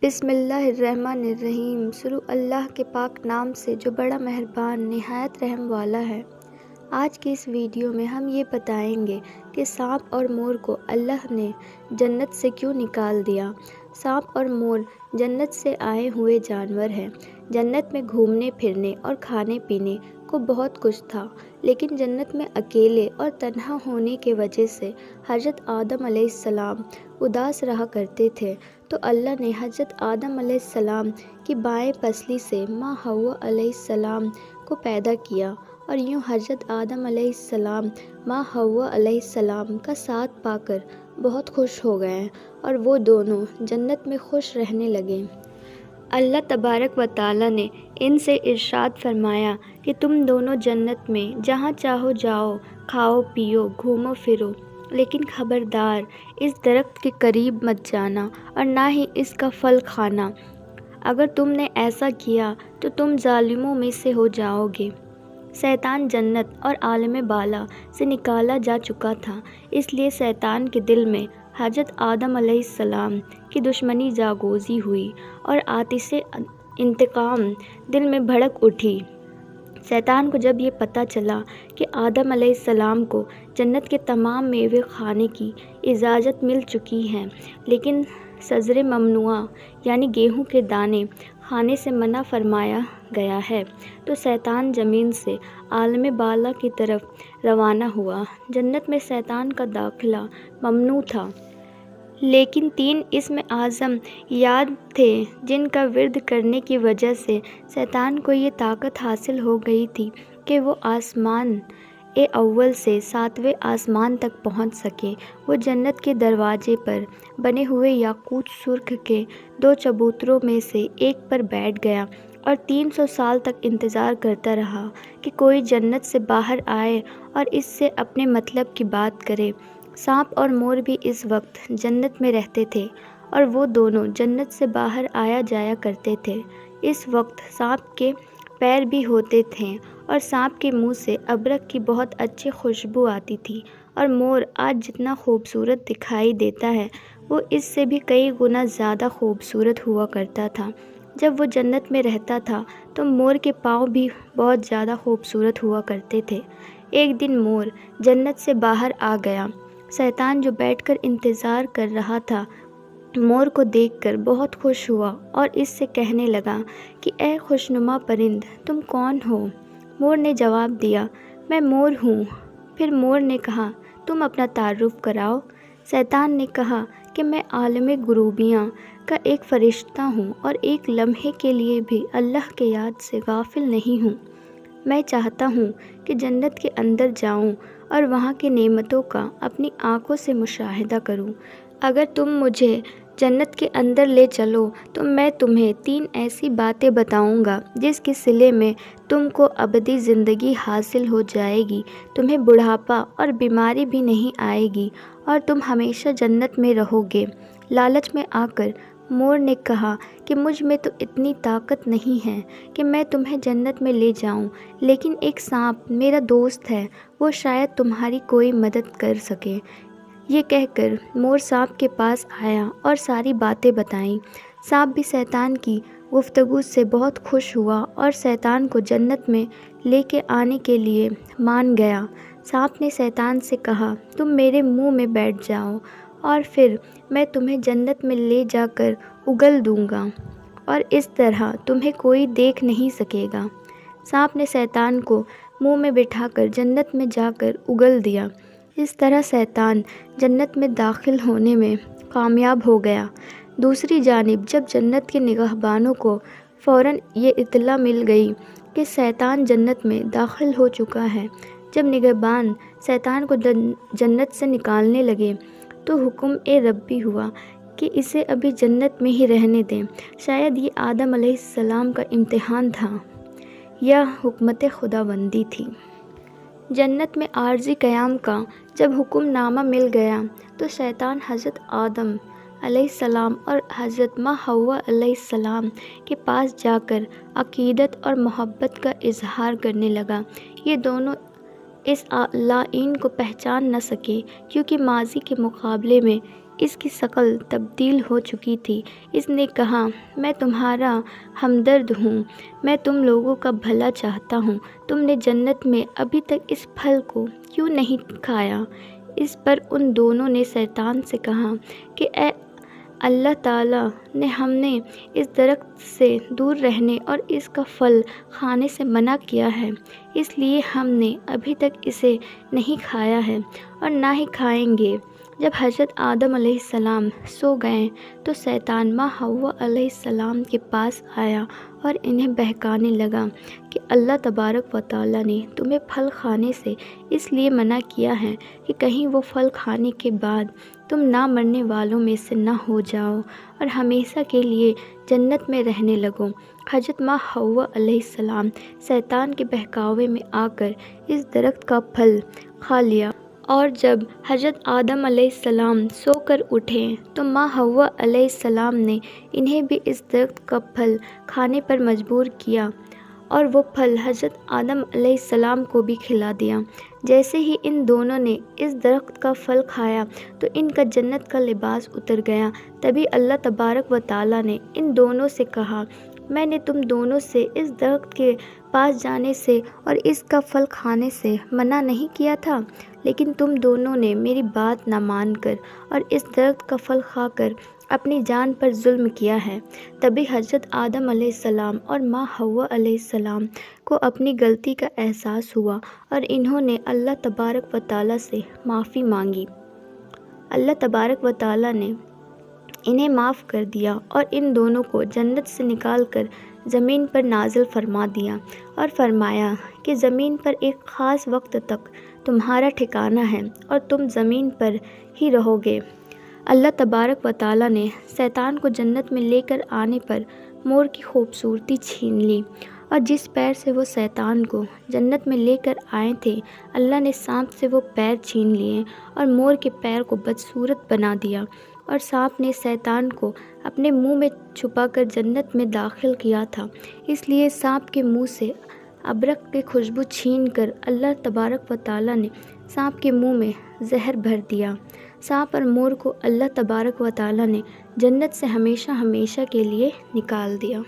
بسم اللہ الرحمن الرحیم۔ شروع اللہ کے پاک نام سے جو بڑا مہربان نہایت رحم والا ہے۔ آج کی اس ویڈیو میں ہم یہ بتائیں گے کہ سانپ اور مور کو اللہ نے جنت سے کیوں نکال دیا۔ سانپ اور مور جنت سے آئے ہوئے جانور ہیں۔ جنت میں گھومنے پھرنے اور کھانے پینے کو بہت کچھ تھا، لیکن جنت میں اکیلے اور تنہا ہونے کی وجہ سے حضرت آدم علیہ السلام اداس رہا کرتے تھے، تو اللہ نے حضرت آدم علیہ السلام کی بائیں پسلی سے ماں حوا علیہ السلام کو پیدا کیا، اور یوں حضرت آدم علیہ السلام ماں حوا علیہ السلام کا ساتھ پا کر بہت خوش ہو گئے اور وہ دونوں جنت میں خوش رہنے لگے۔ اللہ تبارک و تعالیٰ نے ان سے ارشاد فرمایا کہ تم دونوں جنت میں جہاں چاہو جاؤ، کھاؤ پیو، گھومو پھرو، لیکن خبردار اس درخت کے قریب مت جانا اور نہ ہی اس کا پھل کھانا۔ اگر تم نے ایسا کیا تو تم ظالموں میں سے ہو جاؤ گے۔ شیطان جنت اور عالم بالا سے نکالا جا چکا تھا، اس لیے شیطان کے دل میں حضرت آدم علیہ السلام کی دشمنی جاگوزی ہوئی اور آتش انتقام دل میں بھڑک اٹھی۔ شیطان کو جب یہ پتہ چلا کہ آدم علیہ السلام کو جنت کے تمام میوے کھانے کی اجازت مل چکی ہے، لیکن شجر ممنوعہ یعنی گیہوں کے دانے کھانے سے منع فرمایا گیا ہے، تو شیطان زمین سے عالم بالا کی طرف روانہ ہوا۔ جنت میں شیطان کا داخلہ ممنوع تھا، لیکن 3 اسم اعظم یاد تھے جن کا ورد کرنے کی وجہ سے شیطان کو یہ طاقت حاصل ہو گئی تھی کہ وہ آسمان اول سے 7ویں آسمان تک پہنچ سکے۔ وہ جنت کے دروازے پر بنے ہوئے یاقوت سرخ کے 2 چبوتروں میں سے ایک پر بیٹھ گیا اور 300 سال تک انتظار کرتا رہا کہ کوئی جنت سے باہر آئے اور اس سے اپنے مطلب کی بات کرے۔ سانپ اور مور بھی اس وقت جنت میں رہتے تھے اور وہ دونوں جنت سے باہر آیا جایا کرتے تھے۔ اس وقت سانپ کے پیر بھی ہوتے تھے اور سانپ کے منہ سے ابرک کی بہت اچھی خوشبو آتی تھی، اور مور آج جتنا خوبصورت دکھائی دیتا ہے وہ اس سے بھی کئی گنا زیادہ خوبصورت ہوا کرتا تھا۔ جب وہ جنت میں رہتا تھا تو مور کے پاؤں بھی بہت زیادہ خوبصورت ہوا کرتے تھے۔ ایک دن مور جنت سے باہر آ گیا۔ شیطان جو بیٹھ کر انتظار کر رہا تھا مور کو دیکھ کر بہت خوش ہوا اور اس سے کہنے لگا کہ اے خوشنما پرند، تم کون ہو؟ مور نے جواب دیا، میں مور ہوں۔ پھر مور نے کہا، تم اپنا تعارف کراؤ۔ شیطان نے کہا کہ میں عالم غروبیہ کا ایک فرشتہ ہوں اور ایک لمحے کے لیے بھی اللہ کے یاد سے غافل نہیں ہوں۔ میں چاہتا ہوں کہ جنت کے اندر جاؤں اور وہاں کی نعمتوں کا اپنی آنکھوں سے مشاہدہ کروں۔ اگر تم مجھے جنت کے اندر لے چلو تو میں تمہیں 3 ایسی باتیں بتاؤں گا جس کے صلے میں تم کو ابدی زندگی حاصل ہو جائے گی، تمہیں بڑھاپا اور بیماری بھی نہیں آئے گی اور تم ہمیشہ جنت میں رہو گے۔ لالچ میں آ کر مور نے کہا کہ مجھ میں تو اتنی طاقت نہیں ہے کہ میں تمہیں جنت میں لے جاؤں، لیکن ایک سانپ میرا دوست ہے، وہ شاید تمہاری کوئی مدد کر سکے۔ یہ کہہ کر مور سانپ کے پاس آیا اور ساری باتیں بتائیں۔ سانپ بھی شیطان کی گفتگو سے بہت خوش ہوا اور شیطان کو جنت میں لے کے آنے کے لیے مان گیا۔ سانپ نے شیطان سے کہا، تم میرے منہ میں بیٹھ جاؤ اور پھر میں تمہیں جنت میں لے جا کر اگل دوں گا، اور اس طرح تمہیں کوئی دیکھ نہیں سکے گا۔ سانپ نے شیطان کو منہ میں بٹھا کر جنت میں جا کر اگل دیا۔ اس طرح شیطان جنت میں داخل ہونے میں کامیاب ہو گیا۔ دوسری جانب جب جنت کے نگہبانوں کو فوراً یہ اطلاع مل گئی کہ شیطان جنت میں داخل ہو چکا ہے، جب نگہبان شیطان کو جنت سے نکالنے لگے تو حکم ربی ہوا کہ اسے ابھی جنت میں ہی رہنے دیں۔ شاید یہ آدم علیہ السلام کا امتحان تھا یا حکمت خداوندی تھی۔ جنت میں عارضی قیام کا جب حکم نامہ مل گیا تو شیطان حضرت آدم علیہ السلام اور حضرت ماں حوا علیہ السلام کے پاس جا کر عقیدت اور محبت کا اظہار کرنے لگا۔ یہ دونوں اس لعین کو پہچان نہ سکے کیونکہ ماضی کے مقابلے میں اس کی شکل تبدیل ہو چکی تھی۔ اس نے کہا، میں تمہارا ہمدرد ہوں، میں تم لوگوں کا بھلا چاہتا ہوں، تم نے جنت میں ابھی تک اس پھل کو کیوں نہیں کھایا؟ اس پر ان دونوں نے شیطان سے کہا کہ اے اللہ تعالیٰ نے ہمیں اس درخت سے دور رہنے اور اس کا پھل کھانے سے منع کیا ہے، اس لیے ہم نے ابھی تک اسے نہیں کھایا ہے اور نہ ہی کھائیں گے۔ جب حضرت آدم علیہ السلام سو گئے تو شیطان ماں حوا علیہ السلام کے پاس آیا اور انہیں بہکانے لگا کہ اللہ تبارک و تعالیٰ نے تمہیں پھل کھانے سے اس لیے منع کیا ہے کہ کہیں وہ پھل کھانے کے بعد تم نہ مرنے والوں میں سے نہ ہو جاؤ اور ہمیشہ کے لیے جنت میں رہنے لگو۔ حضرت ماں حوا علیہ السلام شیطان کے بہکاوے میں آ کر اس درخت کا پھل کھا لیا، اور جب حضرت آدم علیہ السلام سو کر اٹھے تو ماں حوا علیہ السلام نے انہیں بھی اس درخت کا پھل کھانے پر مجبور کیا، اور وہ پھل حضرت آدم علیہ السلام کو بھی کھلا دیا۔ جیسے ہی ان دونوں نے اس درخت کا پھل کھایا تو ان کا جنت کا لباس اتر گیا۔ تبھی اللہ تبارک و تعالیٰ نے ان دونوں سے کہا، میں نے تم دونوں سے اس درخت کے پاس جانے سے اور اس کا پھل کھانے سے منع نہیں کیا تھا، لیکن تم دونوں نے میری بات نہ مان کر اور اس درخت کا پھل کھا کر اپنی جان پر ظلم کیا ہے۔ تبھی حضرت آدم علیہ السلام اور ماں حوا علیہ السلام کو اپنی غلطی کا احساس ہوا اور انہوں نے اللہ تبارک و تعالیٰ سے معافی مانگی۔ اللہ تبارک و تعالیٰ نے انہیں معاف کر دیا اور ان دونوں کو جنت سے نکال کر زمین پر نازل فرما دیا اور فرمایا کہ زمین پر ایک خاص وقت تک تمہارا ٹھکانہ ہے اور تم زمین پر ہی رہو گے۔ اللہ تبارک و تعالیٰ نے شیطان کو جنت میں لے کر آنے پر مور کی خوبصورتی چھین لی، اور جس پیر سے وہ شیطان کو جنت میں لے کر آئے تھے اللہ نے سانپ سے وہ پیر چھین لیے اور مور کے پیر کو بدصورت بنا دیا، اور سانپ نے شیطان کو اپنے منہ میں چھپا کر جنت میں داخل کیا تھا، اس لیے سانپ کے منہ سے ابرق کی خوشبو چھین کر اللہ تبارک و تعالیٰ نے سانپ کے منہ میں زہر بھر دیا۔ سانپ اور مور کو اللہ تبارک و تعالیٰ نے جنت سے ہمیشہ ہمیشہ کے لیے نکال دیا۔